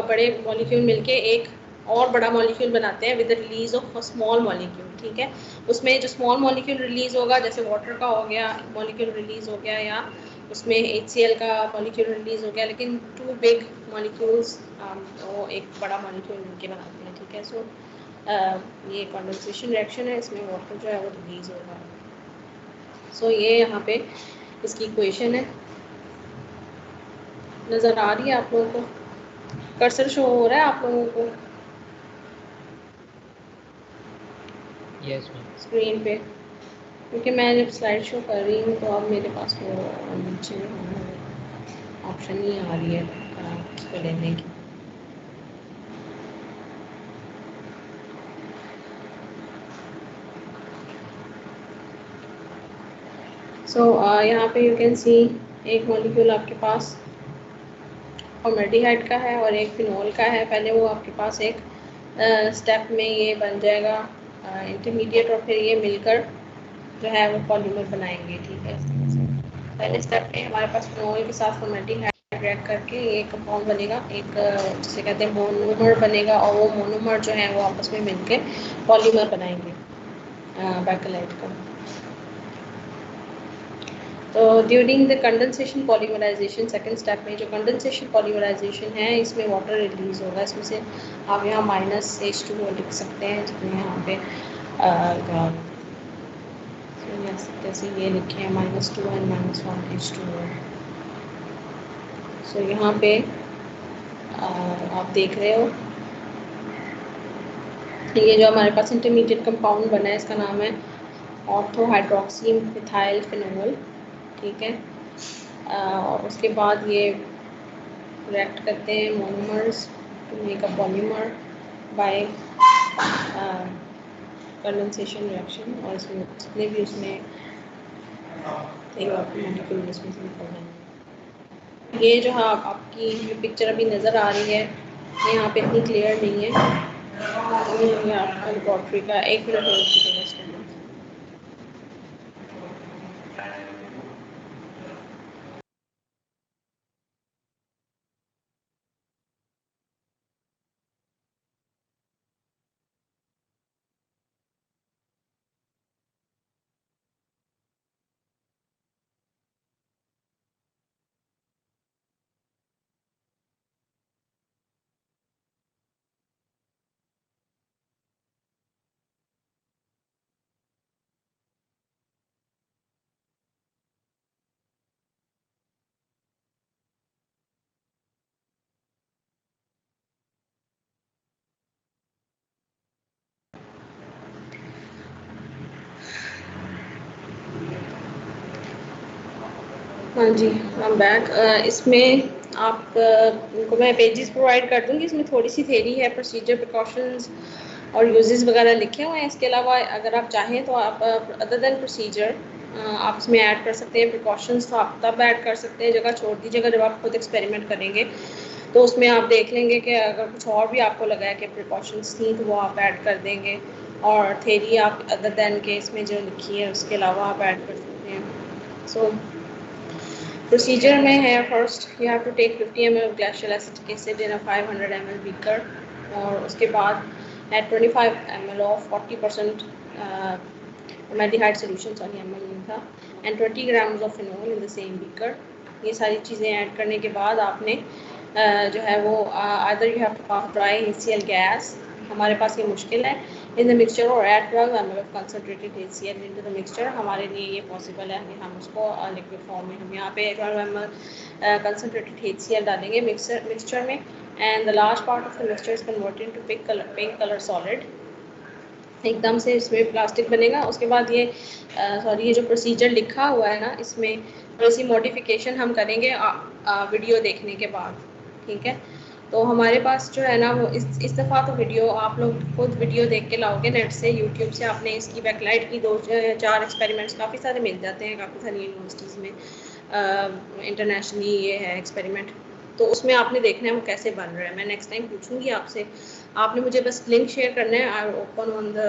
बड़े मॉलिक्यूल मिलके एक और बड़ा मॉलिक्यूल बनाते हैं with the release of a small molecule, ठीक है। उसमें जो स्मॉल मॉलिक्यूल रिलीज होगा, जैसे वाटर का हो गया मॉलिक्यूल रिलीज हो गया, या उसमें HCl का मॉलिक्यूल रिलीज हो गया, लेकिन 2 बिग मॉलिक्यूल्स वो एक बड़ा मॉलिक्यूल मिलके बनाते हैं, ठीक है। सो ये कंडेंसेशन रिएक्शन है, इसमें वाटर जो है वो रिलीज होगा। सो ये यहाँ पे इसकी इक्वेशन है, नज़र आ रही है आप लोगों को? कर्सर शो हो रहा है आप लोगों को यस मैम। स्क्रीन पे? क्योंकि मैं जब स्लाइड शो कर रही हूँ तो अब मेरे पास वो नीचे ऑप्शन नहीं आ रही है उसको लेने की। सो यहाँ पे यू कैन सी एक मॉलिक्यूल आपके पास फॉर्मेल्डिहाइड का है और एक फिनोल का है। पहले वो आपके पास एक स्टेप में ये बन जाएगा इंटरमीडिएट, और फिर ये मिलकर जो है वो पॉलीमर बनाएंगे, ठीक है। पहले स्टेप में हमारे पास फिनोल के साथ फॉर्मेल्डिहाइड रिएक्ट करके ये कंपाउंड बनेगा, एक जिसे कहते हैं मोनोमर बनेगा, और वो मोनोमर जो है वो आपस में मिलके पॉलीमर बनाएंगे बेकेलाइट का। तो during the condensation polymerization, second step में जो कंडेंसेशन पॉलीमराइजेशन है इसमें वाटर रिलीज होगा, इसमें से आप यहाँ -H2O लिख सकते हैं, जिसमें यहाँ पे जैसे ये लिखे हैं -2 and -1 H2O। सो यहाँ पे आप देख रहे हो ये जो हमारे पास इंटरमीडिएट कंपाउंड बना है इसका नाम है ऑर्थो हाइड्रोक्सी मिथाइल फिनोल, ठीक है। और उसके बाद ये रिएक्ट करते हैं monomers to make a polymer by condensation reaction, और इसमें जितने भी उसमें मॉलिक्यूल इसमें से निकल जाएंगे। ये जो हाँ आपकी जो पिक्चर अभी नज़र आ रही है ये यहाँ पे इतनी क्लियर नहीं है, ये आपका लेबॉर्ट्री का 1 मिनट होल्ड कीजिएगा स्टूडेंट। हाँ जी, I'm बैक। इसमें आप को मैं पेजेस प्रोवाइड कर दूँगी। इसमें थोड़ी सी थेरी है, प्रोसीजर, प्रिकॉशंस और यूजेस वगैरह लिखे हुए हैं। इसके अलावा अगर आप चाहें तो आप अदर देन प्रोसीजर आप इसमें ऐड कर सकते हैं। प्रिकॉशंस तो आप तब ऐड कर सकते हैं, जगह छोड़ दीजिएगा जब आप खुद एक्सपेरिमेंट करेंगे, तो उसमें आप देख लेंगे कि अगर कुछ और भी आपको लगा है कि प्रिकॉशंस थी तो वो आप ऐड कर देंगे, और थेरी आप अदर देन के इसमें जो लिखी है उसके अलावा आप ऐड कर सकते हैं। सो प्रोसीजर में है, first you have to take 50 ml glacial acetic acid in a 500 ml beaker, और उसके बाद add 25 ml of 40% formaldehyde solution, sorry ml नहीं था, and 20 grams of phenol in the same beaker. ये सारी चीज़ें ऐड करने के बाद आपने जो है वो either you have to pass dry HCl gas, हमारे पास ये मुश्किल है, इन द मिक्सचर, और add 12 ml of concentrated HCl into the mixture. हमारे लिए ये पॉसिबल है कि हम उसको लिक्विड फॉर्म में, हम यहाँ पे 12 ml कंसनट्रेटेड HCl डालेंगे मिक्सचर में, and the last part of the mixture is converted into pink colour solid. एकदम से इसमें प्लास्टिक बनेगा। उसके बाद ये सॉरी ये जो प्रोसीजर लिखा हुआ है ना, इसमें थोड़ी सी मॉडिफिकेशन हम करेंगे वीडियो देखने के बाद, ठीक है। तो हमारे पास जो है ना वो इस दफ़ा तो वीडियो आप लोग खुद वीडियो देख के लाओगे नेट से, यूट्यूब से। आपने इसकी बैकलाइट की 2-4 एक्सपेरिमेंट्स काफ़ी सारे मिल जाते हैं काफ़ी सारी यूनिवर्सिटीज़ में, इंटरनेशनली ये है एक्सपेरिमेंट, तो उसमें आपने देखना है वो कैसे बन रहा है। मैं नेक्स्ट टाइम पूछूंगी आपसे, आपने मुझे बस लिंक शेयर करना है। आई ओपन ऑन द,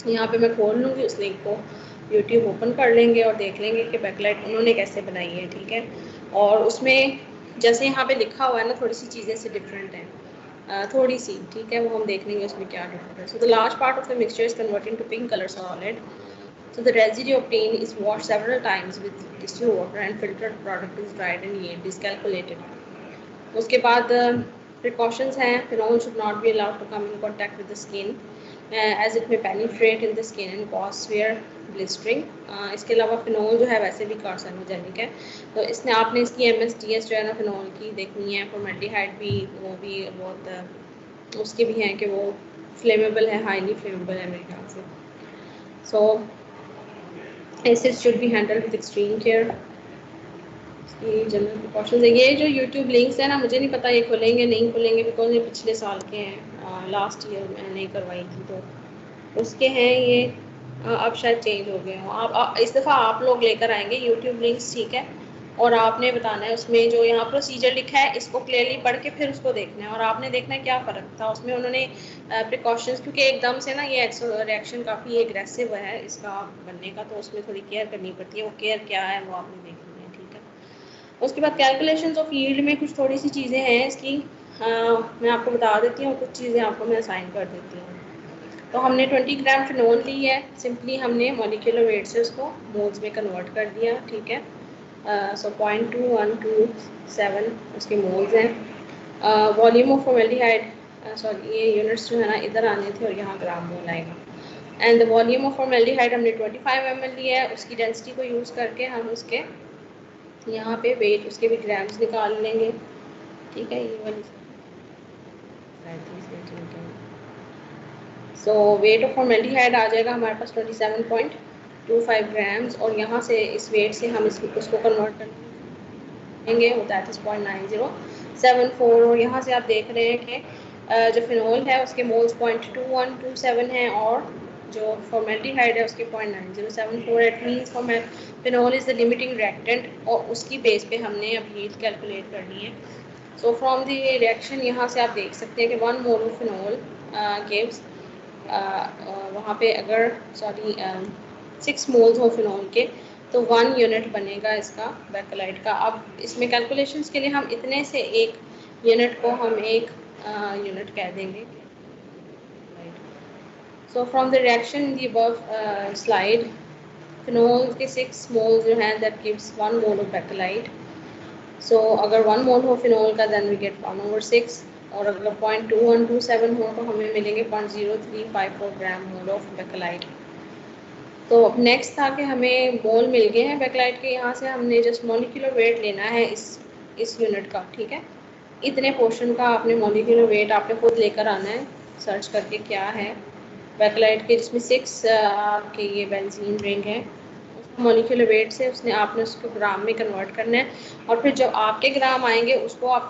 यहाँ पे मैं खोल लूँगी उस लिंक को, यूट्यूब ओपन कर लेंगे और देख लेंगे कि बैकलाइट उन्होंने कैसे बनाई है, ठीक है। और उसमें जैसे यहाँ पे लिखा हुआ है ना, थोड़ी सी चीज़ें से डिफरेंट हैं, थोड़ी सी, ठीक है, वो हम देख लेंगे उसमें क्या डिफरेंट है। So the last part of the mixture is converted to pink colour solid. So the residue obtained is washed several times with distilled water and filtered product is dried and yield is calculated. उसके बाद precautions हैं, phenol should not be allowed to come in contact with the skin as it may penetrate in the skin and cause severe blistering. इसके अलावा phenol जो है वैसे भी carcinogenic है, तो इसने आपने इसकी MSDS जो है ना फिनोल की देखनी है। फॉर्मेल्डिहाइड भी, वो भी बहुत उसके भी हैं कि वो फ्लेमेबल है, हाईली फ्लेमेबल है मेरे ख्याल से। सो acid should be handled with extreme care. ये जनरल प्रिकॉशंस है। ये जो यूट्यूब लिंक्स है ना, मुझे नहीं पता ये खुलेंगे नहीं खुलेंगे, बिकॉज ये पिछले साल के हैं, लास्ट ईयर मैंने करवाई थी तो उसके हैं ये, अब शायद चेंज हो गए हों। आप इस दफ़ा आप लोग लेकर आएंगे यूट्यूब लिंक्स, ठीक है, और आपने बताना है उसमें जो यहाँ प्रोसीजर लिखा है इसको क्लियरली पढ़ के फिर उसको देखना है, और आपने देखना है क्या फ़र्क था उसमें। उन्होंने प्रिकॉशंस, क्योंकि एकदम से ना ये रिएक्शन काफ़ी एग्रेसिव है इसका बनने का, तो उसमें थोड़ी केयर करनी पड़ती है। वो केयर क्या है वो आपने देखनी है, ठीक है। उसके बाद कैलकुलेशंस ऑफ यील्ड में कुछ थोड़ी सी चीज़ें हैं इसकी, मैं आपको बता देती हूँ, कुछ चीज़ें आपको मैं असाइन कर देती हूँ। तो हमने 20 ग्राम फिनोल ली है, सिंपली हमने मॉलिक्यूलर वेट से उसको मोल्स में कन्वर्ट कर दिया, ठीक है। सो 0.2127 उसके मोल्स हैं। वॉल्यूम ऑफ फॉर्मेल्डिहाइड, सॉरी ये यूनिट्स जो है ना इधर आने थे और यहाँ ग्राम मोल आएगा। And the volume of formaldehyde हमने 25 ml लिया है, उसकी डेंसिटी को यूज़ करके हम उसके यहाँ पे वेट उसके भी ग्राम्स निकाल लेंगे, ठीक है। ये वाली सो वेट ऑफ फॉर्मेल्डिहाइड आ जाएगा हमारे पास 27.25 ग्राम्स, और यहाँ से इस वेट से हम उसको कन्वर्ट करेंगे, दैट इज़ 0.9074, और यहाँ से आप देख रहे हैं कि जो फिनोल है उसके मोल्स 0.2127 हैं, और जो फॉर्मेल्डिहाइड है उसके 0.9074। It means phenol is the limiting reactant, और उसकी बेस पे हमने अब हीट कैलकुलेट करनी है। सो फ्रॉम द रिएक्शन यहाँ से आप देख सकते हैं कि 1 मोल ऑफ फिनोल गिव्स, वहाँ पे अगर 6 मोल्स हो फिनोल के तो 1 यूनिट बनेगा इसका बैकलाइट का। अब इसमें कैलकुलेशंस के लिए हम इतने से एक यूनिट को हम 1 यूनिट कह देंगे। So from the reaction in the above slide, phenol के 6 मोल्स जो हैं that gives 1 mole of bakelite. So अगर 1 मोल हो फिनोल का देन वी गेट 1/6, और अगर 0.2127 हो तो हमें मिलेंगे 0.0354 ग्राम मोल ऑफ बैकलाइट। तो नेक्स्ट था कि हमें मोल मिल गए हैं बैकलाइट के, यहाँ से हमने जस्ट मॉलिक्यूलर वेट लेना है इस यूनिट का, ठीक है। इतने पोर्शन का आपने मॉलिक्यूलर वेट आपने खुद लेकर आना है, सर्च करके क्या है बैकलाइट के, जिसमें 6 आपके ये बेंजीन रिंग है, मॉलिक्यूलर वेट से उसने आपने उसको ग्राम में कन्वर्ट करना है, और फिर जब आपके ग्राम आएंगे उसको आप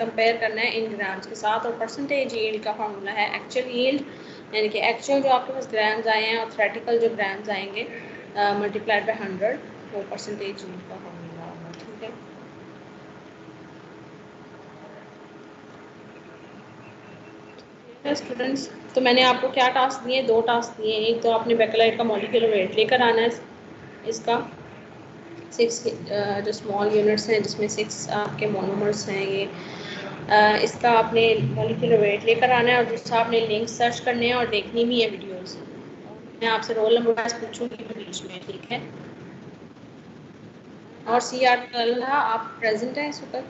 कंपेयर करना है इन ग्राम्स के साथ। और परसेंटेज यील्ड का फार्मूला है एक्चुअल यील्ड, यानी कि एक्चुअल जो आपके पास ग्राम्स आए हैं और थ्योरेटिकल जो ग्राम्स आएंगे मल्टीप्लाइड बाय 100, वो परसेंटेज यील्ड का फार्मूला होगा। ठीक है, स्टूडेंट्स, तो मैंने आपको क्या टास्क दिए, 2 टास्क दिए। एक तो आपने बेकेलाइट का मॉलिक्यूलर वेट लेकर आना है, इसका 6 जो स्मॉल यूनिट्स हैं जिसमें 6 आपके मोनोमर्स हैं ये, इसका आपने मॉलिक्यूलर वेट लेकर आना है, और दूसरा आपने लिंक सर्च करने हैं और देखनी भी है वीडियोस। मैं आपसे रोल नंबर वाइज पूछूंगी बीच में, ठीक है। और CR तलहा आप प्रेजेंट हैं इस वक्त?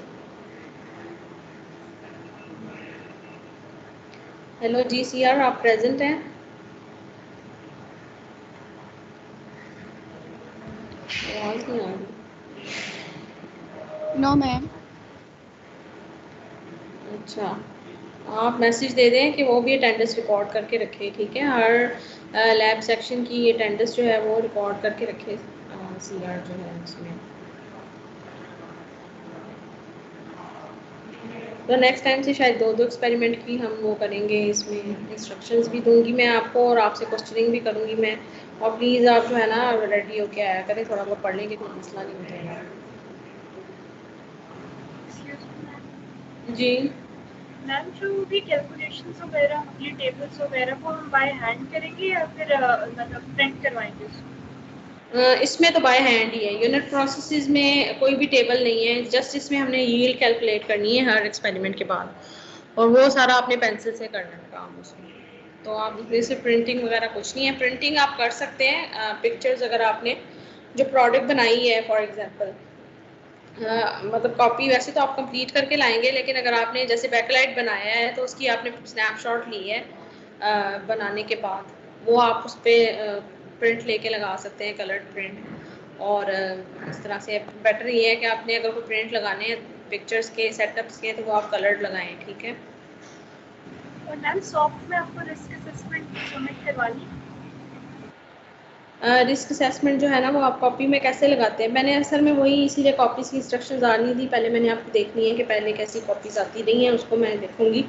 हेलो जी CR, आप प्रेजेंट हैं? आवाज़ नहीं आ रही। No ma'am. अच्छा, आप मैसेज दे दें कि वो भी अटेंडेंस रिकॉर्ड करके रखे, ठीक है। हर लैब सेक्शन की अटेंडेंस जो है वो रिकॉर्ड करके रखे CR जो है उसमें। तो नेक्स्ट टाइम से शायद 2 एक्सपेरिमेंट की हम वो करेंगे, इसमें इंस्ट्रक्शंस भी दूंगी मैं आपको और आपसे क्वेश्चनिंग भी करूंगी मैं। और प्लीज़ आप जो है ना रेडी होके आया करें, थोड़ा बहुत पढ़ लेंगे कोई मसला नहीं होता जी। मैम जो भी कैलकुलेशंस वगैरह ये टेबल्स वगैरह वो हम बाय हैंड करेंगे या फिर मतलब प्रिंट करवाएंगे उसको? इसमें तो बाय हैंड ही है, यूनिट प्रोसेसेस में कोई भी टेबल नहीं है, जस्ट इसमें हमने यील्ड कैलकुलेट करनी है हर एक्सपेरिमेंट के बाद, और वो सारा आपने पेंसिल से करना है काम उसमें। तो आप जैसे प्रिंटिंग वगैरह कुछ नहीं है। प्रिंटिंग आप कर सकते हैं पिक्चर्स, अगर आपने जो प्रोडक्ट बनाई है फॉर एग्जांपल, मतलब कॉपी वैसे तो आप कंप्लीट करके लाएंगे, लेकिन अगर आपने जैसे बैकलाइट बनाया है तो उसकी आपने स्नैपशॉट ली है बनाने के बाद, वो आप उस पर प्रिंट लेके लगा सकते हैं, कलर्ड प्रिंट। और इस तरह से बेटर ये है कि आपने अगर कोई प्रिंट लगाने हैं पिक्चर्स के सेटअप्स के, तो वो आप कलर्ड लगाएं, ठीक है। और मैम सॉफ्ट में आपको रिस्क असेसमेंट सबमिट करवानी है? रिस्क असेसमेंट जो है ना वो आप कॉपी में कैसे लगाते हैं, मैंने असल में वही इसीलिए कॉपीज़ की इंस्ट्रक्शंस आ नहीं थी, पहले मैंने आपको देखनी है कि पहले कैसी कॉपीज़ आती रही हैं, उसको मैं देखूंगी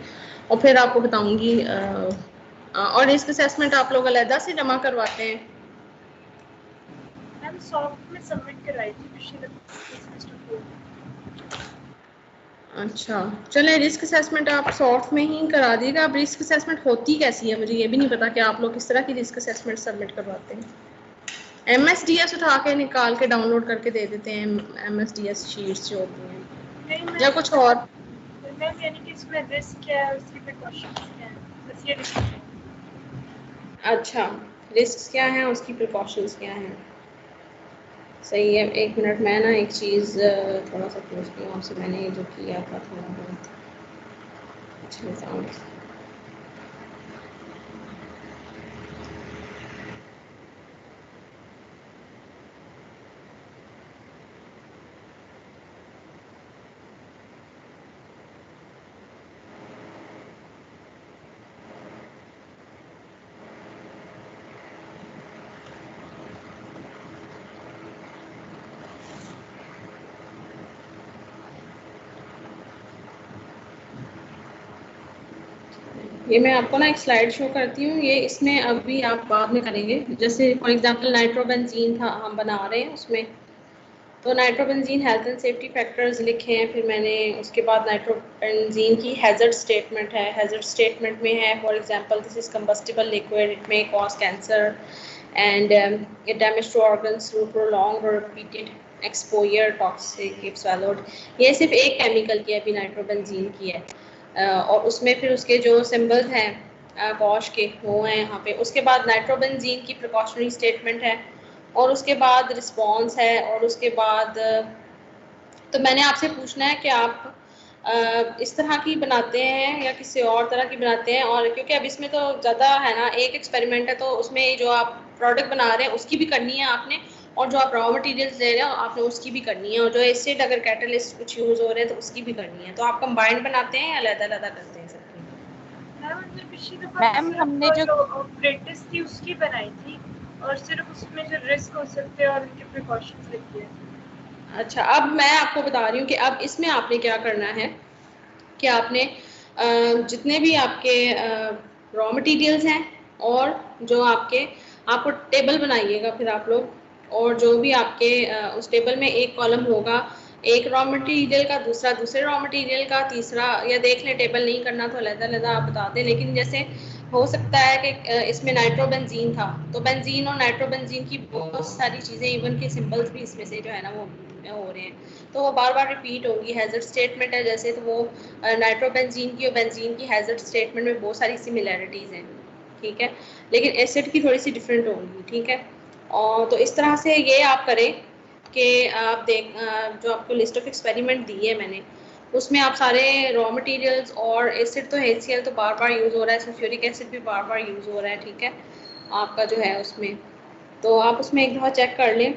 और फिर आपको बताऊंगी। और रिस्क असेसमेंट आप लोग अलहदा से जमा करवाते हैं? मैम सॉफ्ट में सबमिट करवाई थी पिछले सेमेस्टर को। अच्छा, चले रिस्क असेसमेंट आप सॉफ्ट में ही करा दीजिएगा। अब रिस्क असेसमेंट होती कैसी है मुझे ये भी नहीं पता कि आप लोग किस तरह की रिस्क असेसमेंट सबमिट करवाते हैं। MSDS उठा के निकाल के डाउनलोड करके दे देते हैं, MSDS शीट्स जो होती हैं, नहीं या कुछ और? मैम यानी कि इसमें रिस्क क्या है, उसकी प्रिकॉशंस क्या है, बस ये रिस्क है। अच्छा, रिस्क क्या है, उसकी प्रिकॉशंस क्या हैं, सही है। एक मिनट, मैं ना एक चीज़ थोड़ा सा पूछती हूँ आपसे, मैंने जो किया था थोड़ा बहुत अच्छा। ये मैं आपको ना एक स्लाइड शो करती हूँ, ये इसमें अभी आप बाद में करेंगे। जैसे फॉर एग्जांपल नाइट्रोबेंजीन था हम बना रहे हैं उसमें, तो nitrobenzene health and safety factors लिखे हैं, फिर मैंने उसके बाद नाइट्रोबेंजीन की हैजर्ड स्टेटमेंट है। हैजर्ड स्टेटमेंट में है for example this is combustible liquid, it may cause cancer and it damage to organs through prolonged और repeated exposure, toxic if swallowed. ये सिर्फ एक केमिकल की है अभी नाइट्रोबेंजीन की है, और उसमें फिर उसके जो सिंबल्स हैं कॉश के वो हैं यहाँ पे। उसके बाद नाइट्रोबेंजीन की प्रिकॉशनरी स्टेटमेंट है, और उसके बाद रिस्पॉन्स है, और उसके बाद तो मैंने आपसे पूछना है कि आप इस तरह की बनाते हैं या किसी और तरह की बनाते हैं। और क्योंकि अब इसमें तो ज़्यादा है ना, एक एक्सपेरिमेंट है, तो उसमें जो आप प्रोडक्ट बना रहे हैं उसकी भी करनी है आपने, और जो आप रॉ मटेरियल्स ले रहे हो आपने उसकी भी करनी है, और जो एसिड अगर कैटलिस्ट कुछ यूज़ हो रहे हैं तो उसकी भी करनी है। तो आप कंबाइंड बनाते हैं या अलग-अलग करते हैं सबकी? मैम हमने पिछली दफा मैम हमने जो प्रैक्टिस थी उसकी बनाई थी, और सिर्फ उसमें जो रिस्क हो सकते हैं और उनके प्रिकॉशंस लिखिए। अच्छा, अब मैं आपको बता रही हूँ कि अब इसमें आपने क्या करना है कि आपने जितने भी आपके रॉ मटेरियल्स हैं और जो आपको टेबल बनाइएगा फिर आप लोग, और जो भी आपके उस टेबल में एक कॉलम होगा एक रॉ मटेरियल का, दूसरा दूसरे रॉ मटेरियल का, तीसरा, या देख लें टेबल नहीं करना तो अलग-अलग आप बता दें, लेकिन जैसे हो सकता है कि इसमें नाइट्रोबेंजीन था तो बेंजीन और नाइट्रोबेंजीन की बहुत सारी चीज़ें, इवन के सिंबल्स भी इसमें से जो है ना वो हो रहे हैं, तो वो बार बार रिपीट होंगी। हैजर्ड स्टेटमेंट है जैसे, तो वो नाइट्रोबेंजीन की और बेंजीन की हैजर्ड स्टेटमेंट में बहुत सारी सिमिलैरिटीज़ हैं, ठीक है, लेकिन एसिड की थोड़ी सी डिफरेंट होंगी, ठीक है। और तो इस तरह से ये आप करें कि आप जो आपको लिस्ट ऑफ एक्सपेरिमेंट दी है मैंने, उसमें आप सारे रॉ मटेरियल्स, और एसिड तो HCl तो बार बार यूज़ हो रहा है, सल्फ्यूरिक एसिड भी बार बार यूज़ हो रहा है, ठीक है, आपका जो है उसमें, तो आप उसमें एक दफ़ा चेक कर लें,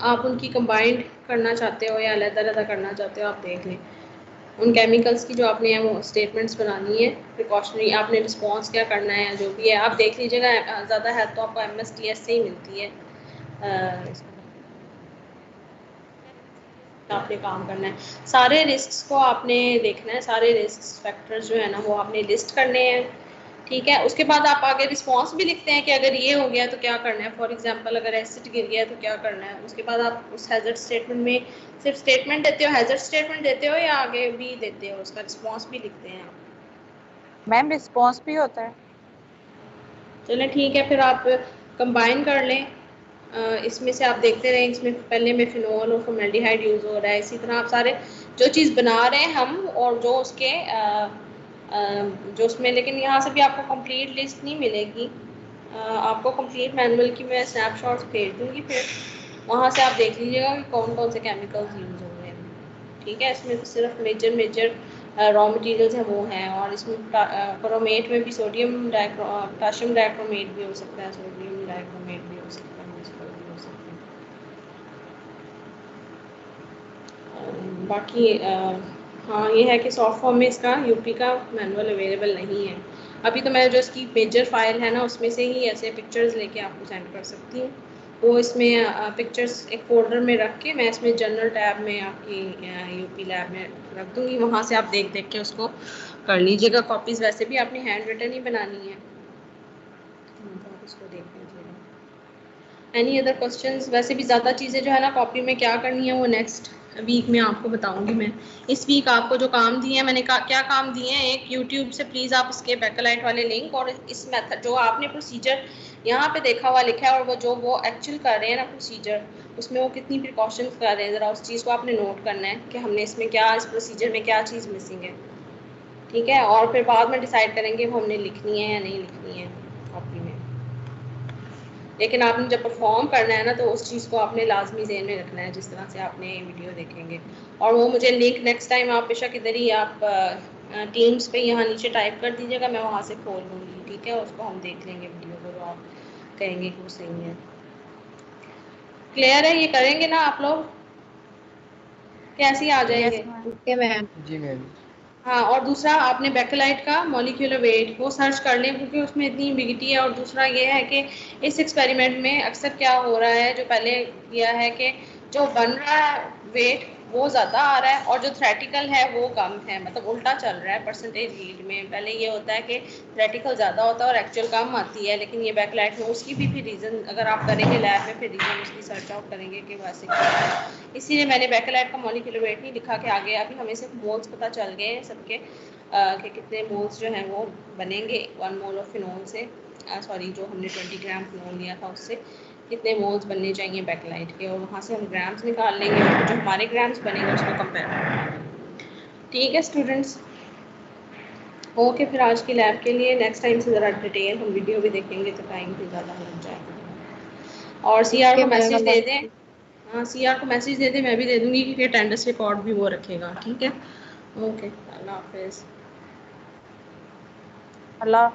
आप उनकी कंबाइंड करना चाहते हो या अलग-अलग करना चाहते हो, आप देख लें उन केमिकल्स की जो आपने वो स्टेटमेंट्स बनानी है, प्रिकॉशनरी आपने रिस्पॉन्स क्या करना है, जो भी है आप देख लीजिएगा। ज़्यादा है तो आपको MSTS से ही मिलती है, आपने काम करना है, सारे रिस्क्स को आपने देखना है, सारे रिस्क फैक्टर्स जो है ना वो आपने लिस्ट करने हैं, ठीक है। उसके बाद आप आगे रिस्पॉन्स भी लिखते हैं कि अगर ये हो गया तो क्या करना है, फॉर एग्जांपल अगर एसिड गिर गया तो क्या करना है। उसके बाद आप उस हैजर्ड स्टेटमेंट में सिर्फ स्टेटमेंट देते हो, हैजर्ड स्टेटमेंट देते हो, या आगे भी देते हो, उसका रिस्पॉन्स भी लिखते हैं आप? मैम रिस्पॉन्स भी होता है। चलें ठीक है, फिर आप कंबाइन कर लें, इसमें से आप देखते रहें, इसमें पहले में फिनोल और फॉर्मेल्डिहाइड यूज़ हो रहा है, इसी तरह आप सारे जो चीज़ बना रहे हैं हम, और जो उसके जो उसमें, लेकिन यहाँ से भी आपको कंप्लीट लिस्ट नहीं मिलेगी, आपको कंप्लीट मैनुअल की मैं स्नैपशॉट्स भेज दूँगी, फिर वहाँ से आप देख लीजिएगा कि कौन कौन से केमिकल्स यूज़ हो रहे हैं, ठीक है। इसमें तो सिर्फ मेजर रॉ मटेरियल्स हैं वो हैं, और इसमें क्रोमेट में भी पोटाशियम डाइक्रोमेट भी हो सकता है, सोडियम डाइक्रोमेट भी हो सकता है, भी हो सकता है। बाकी हाँ ये है कि सॉफ्ट फॉर्म में इसका यूपी का मैनुअल अवेलेबल नहीं है अभी, तो मैं जो इसकी मेजर फाइल है ना उसमें से ही ऐसे पिक्चर्स लेके आपको सेंड कर सकती हूँ। वो इसमें पिक्चर्स एक फोल्डर में रख के मैं इसमें जनरल टैब में आपकी यूपी लैब में रख दूँगी, वहाँ से आप देख देख के उसको कर लीजिएगा कॉपीज़। वैसे भी आपने हैंड रिटन ही बनानी है, तो आप उसको देख लीजिएगा। Any other questions? वैसे भी ज़्यादा चीज़ें जो है ना कॉपी में क्या करनी है वो नेक्स्ट वीक में आपको बताऊंगी मैं। इस वीक आपको जो काम दिए हैं मैंने क्या काम दिए हैं, एक यूट्यूब से प्लीज़ आप उसके बैकलाइट वाले लिंक, और इस मेथड जो आपने प्रोसीजर यहाँ पे देखा हुआ लिखा है, और वो एक्चुअल कर रहे हैं ना प्रोसीजर, उसमें वो कितनी प्रिकॉशंस कर रहे हैं, ज़रा उस चीज़ को आपने नोट करना है कि हमने इसमें क्या, इस प्रोसीजर में क्या चीज़ मिसिंग है, ठीक है। और फिर बाद में डिसाइड करेंगे वो हमने लिखनी है या नहीं लिखनी है कॉपी में, लेकिन आपने जब परफॉर्म करना है ना तो उस चीज़ को आपने लाजमी ज़हन में रखना है जिस तरह से आपने वीडियो देखेंगे। और वो मुझे लिंक नेक्स्ट टाइम आप बेशक इधर ही आप टीम्स पे यहाँ नीचे टाइप कर दीजिएगा, मैं वहाँ से खोल लूँगी, ठीक है। उसको हम देख लेंगे वीडियो को, जो आप कहेंगे कि वो सही है। क्लियर है? ये करेंगे ना आप लोग? कैसे आ जाएंगे? Okay ma'am. जी मैम। हाँ, और दूसरा आपने बैकेलाइट का मॉलिक्यूलर वेट वो सर्च कर लें, क्योंकि उसमें इतनी एम्बिगिटी है। और दूसरा ये है कि इस एक्सपेरिमेंट में अक्सर क्या हो रहा है, जो पहले किया है कि जो बन रहा है वेट वो ज़्यादा आ रहा है और जो थ्रेटिकल है वो कम है, मतलब उल्टा चल रहा है परसेंटेज यील्ड में। पहले ये होता है कि थ्रेटिकल ज़्यादा होता है और एक्चुअल कम आती है, लेकिन ये बैकलाइट में उसकी भी फिर रीज़न अगर आप करेंगे लैब में, फिर रीज़न उसकी सर्च आउट करेंगे कि वैसे क्या है। इसीलिए मैंने बैकलाइट का मॉलिक्यूलर वेट नहीं लिखा कि आगे अभी हमें सिर्फ मोल्स पता चल गए हैं सबके कि कितने मोल्स जो हैं वो बनेंगे 1 मोल ऑफ फिनोल से, सॉरी जो हमने 20 ग्राम फिनोल लिया था उससे कितने मोल्स बनने चाहिए बैकलाइट के, और वहाँ से हम ग्राम्स निकाल लेंगे और जो हमारे ग्राम्स बनेंगे उसको कंपेयर करेंगे। ठीक है स्टूडेंट्स, ओके। फिर आज की लैब के लिए नेक्स्ट टाइम से ज़रा डिटेल हम वीडियो भी देखेंगे तो टाइम भी ज़्यादा लग जाएगा। और CR को मैसेज दे दें, हाँ CR को मैसेज दे दें, मैं भी दे दूँगी क्योंकि अटेंडेंस रिकॉर्ड भी वो रखेगा, ठीक है। ओके, अल्लाह हाफिज़। अल्लाह।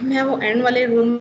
मैं वो एंड वाले रूम